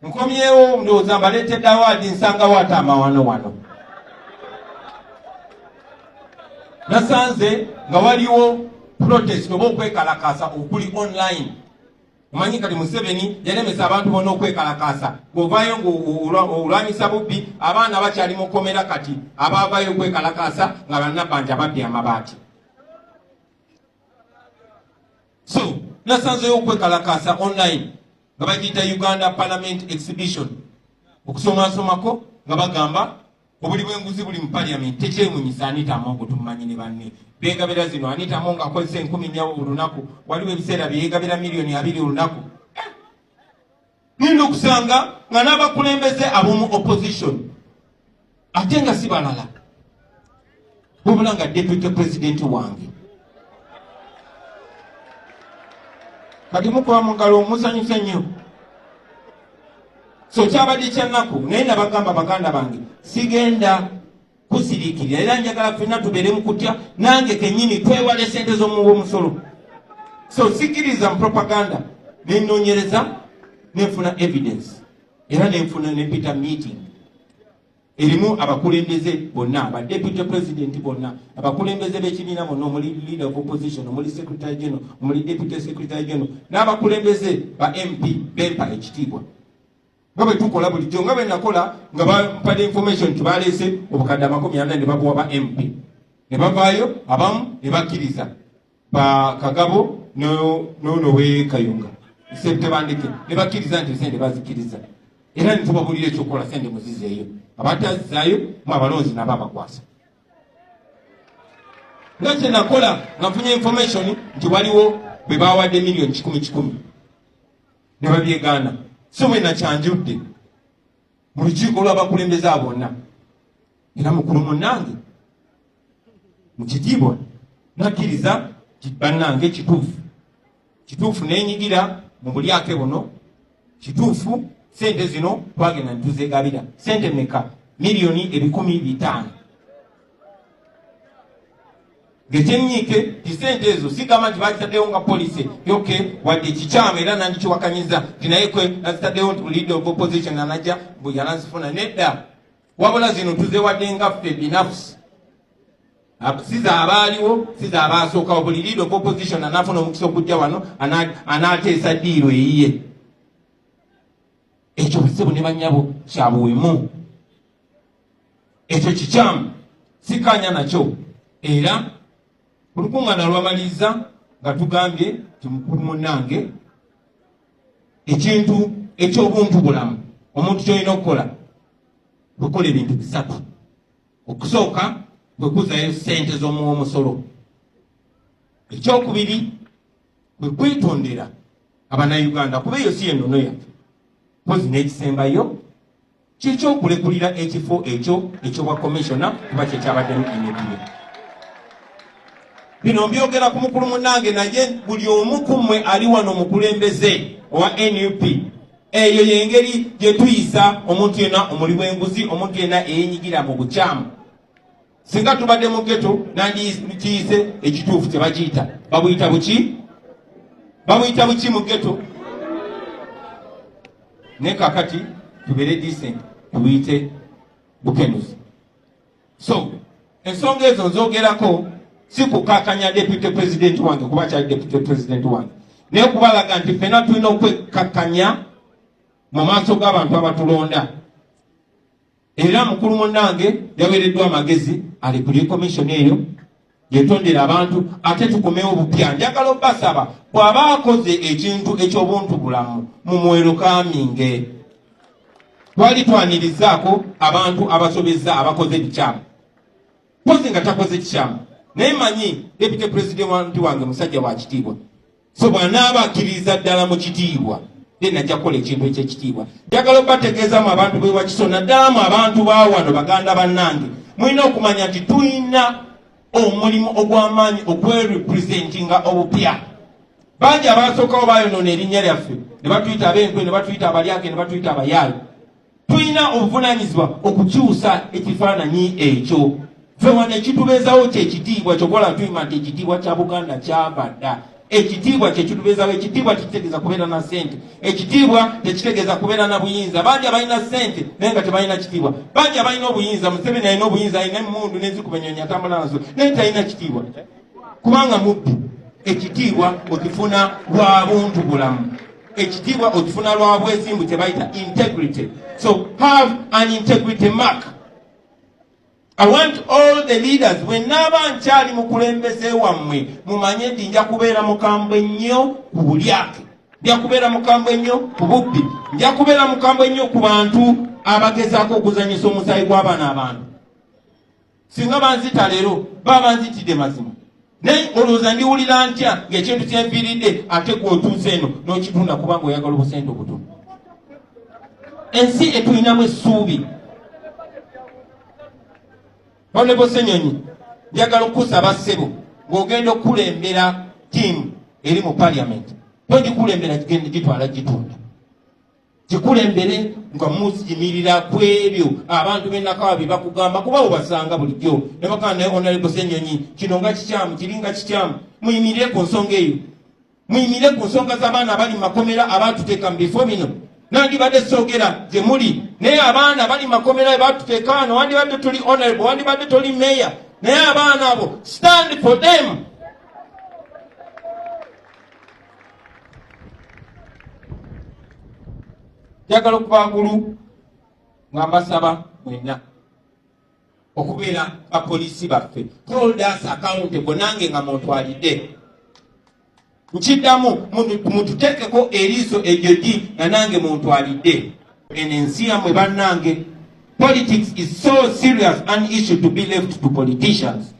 nkomyewo ndowooza mbaleetedde awaadi nsanga waataama wano nasanze nga waliwo protest oba okwekalakaasa okuli online. Omanyi kati Museveni yalemesa abantu bonna okwekalakaasa ng'ovaayo ng'olwanyisa bubbi abaana bakyali mu kkomera kati abaavaayo okwekalakaasa nga bannabanja babbye amabaati. So nasanzeyo okwekalakaasa online nga bagiyita Uganda Parliament Exhibition okusomasomako nga bagamba obuli bw'enguzi buli mu parliament tekyewunyisa Anita Amongo tumumanyi ne banne beegabira zino. Anita Amongo akozesa 10,000 olunaku, waliwo ebiseera byeyeegabira million 2 olunaku. Nina okusanga nga n'abakulembeze ab'omu opposition ate nga si balala wabula nga deputy president wange. Kati mukuba mu ngalo omusanyusa nnyo. So kyabadde kyannaku naye nabagamba baganda bange sigenda kusiriikirira era njagala ffenna tubeere mu kutya nange kennyini twewale sente z'omusolo. So sikiriza mu propaganda nennoonyereza nenfuna evidence era nenfuna nepita meeting erimu abakulembeze bonna aba deputy president bonna abakulembeze b'ekibiina bonna omuli leader of opposition omuli secretary general omuli deputy secretary general n'abakulembeze ba MP bempa ekitiibwa nga bwe tukola bulijjo nga bwe nakola nga bampadde information tubaleese obukadde 40 ne babuwa ba MP ne bavaayo abamu ne bakkiriza ba Kagabo n'ono we Kayunga Sebtebandike ne bakkiriza nti sente bazikiriza era ne tubabulira ekyokola sente muzizeeyo abatazaayo mu abalonzi nabo abakwasa. Nga kye nakola nga nfunye information nti waliwo bwe baawadde million 10,000 ne babyegaana. So bwe nakyanjudde mu lukiiko lw'abakulembeze bonna era mukulu munnange mu kitiibwa nakkiriza bannange kituufu nenyigira mu bulyake buno kituufu sente zino twagenda nituzeegabira sente meka million 500,000 Gekyennyike tisente ezo sigamba nti bakitaddewo nga poliisi yoke wadde kikyama era nandikiwakanyiza tinaye kwe nazitaddewo nti leader of opposition anajja bwe yanazifuna nedda wabula zino tuzeewadde nga ffe binafusi siza abaaliwo siza abaasookawo buli leader of opposition anafuna omukisa okujja wano anaateesa ddiiro eyiye ekyo busibu ne bannyabo kyabuwemu ekyo kikyamu sikanya nakyo era olukuŋŋaana lwamaliza nga tugambye ti mukulu munnange ekintu eky'obuntu bulamu omuntu kyolina okukola wekola ebintu 3. Okusooka kwe kuzayo sente z'omusolo. Ekyokubiri kwe kwetondera Abanayuganda kuba eyo si ennono yaffe mpozi n'ekisembayo kyekyokulekulira ekifo ekyo ekyobwa komishona kuba kyekyabaddemu emibiri. Bino mbyogera ku mukulu munnange naye buli omu ku mmwe ali wano omukulembeze owa NUP eyo yengeri gye tuyisa omuntu yenna omuli bw'enguzi omuntu yenna eyenyigira mu bukyamu. Singa tubadde mu ghetto nandikiyise ekituufu kye bagiyita babuyita buki mu ghetto ne kakati tubeere decent tubuyite bukenuzi. So ensonga ezo nzogerako si kukakanya deputy president wange kuba kyali deputy president wange naye kubalaga nti ffenna tulina okwekakanya mu maaso g'abantu abatulonda. Era mukulu munnange yaweereddwa amagezi alekulye komishoni eyo yetondera abantu ate tukomewo obupya. Njagala obbasaba bw'aba akoze ekintu eky'obuntu bulamu mumuwero kaaminge. Twali twanirizaako abantu abasobezza abakoze ebikyamu pozi nga takoze kikyamu naye manyi deputy president wange musajja wa kitiibwa so bw'anaaba akkiriza ddala mu kitiibwa najja kukola ekintu ekyekitiibwa. Njagala obategeezaamu abantu bwe wakiso naddala mu abantu baawano baganda bannange mulina okumanya nti tulina omulimu ogw'amaanyi okwerepresentinga obupya. Bangi abaasookawo baayonoona erinnya lyaffe ne batuyita ab'enkwe ne batuyita abalyake ne batuyita abayaayo. Tulina obuvunaanyizibwa okukyusa ekifaananyi ekyo. Ffe wano ekitubeezawo kyekitiibwa kyokola tuyima nti ekitiibwa kya Buganda kyava dda. ekitiibwa kyekitubeezawo. Ekitiibwa tekitegeeza kubeera na ssente, ekitiibwa tekitegeeza kubeera na buyinza. Bangi abalina ssente naye nga tebalina kitiibwa, bangi abalina obuyinza. Museveni alina obuyinza, alina emmundu n'enzikuba ennyonyi atambula nazo naye talina kitiibwa kubanga mubbi. Ekitiibwa okifuna lwa buntu bulamu, ekitiibwa okifuna lwa bwesimbu, kye bayita integrity. So have an integrity mark. I want all the leaders, when naba nkyali mukulembeze wammwe, mumanye nti nja kubeera mukambwe nnyo ku bulyake, nja kubeera mukambwe nnyo ku bubbi, nja kubeera mukambwe nnyo ku bantu abagezaako okuzanyisa omusaayi gw'abaana abantu. Singa banzita leero baba banzitidde mazima, naye olowooza ndiwulira ntya ng'ekintu kyenviiridde ate gw'otuuze eno n'okitunda kubanga oyagala obusente obutono. Ensi etulinamu essuubi. Honorable Senyonyi, njagala okusaba ssebo ng'ogenda okukulembera ttiimu eri mu parliament, togikulembera gigenda gitwala gitunda, gikulembere nga muziyimirira ku ebyo abantu b'ennakawa bye bakugamba, kuba obasanga bulijjo ne bakana naye Honorable Senyonyi kino nga kikyamu, kiri nga kikyamu. Muyimirire ku nsonga eyo, muyimirire ku nsonga z'abaana abali mu makomera abaatuteeka mu bifo bino. Nandibadde soogera gye muli, naye abaana bali makomera batuteeka wano, wandibadde tuli honorable, wandibadde toli mayor, naye abaana abo stand for them. Njagala okuba ngulu nga mbasaba mwenna okubeera bapoliisi baffe, hold us accountable. Nange nga muntwalidde nkiddamu mututeekeko eriiso ejjogi nga nange muntwalidde. Eno ensi yammwe bannange, politics is so serious an issue to be left to politicians.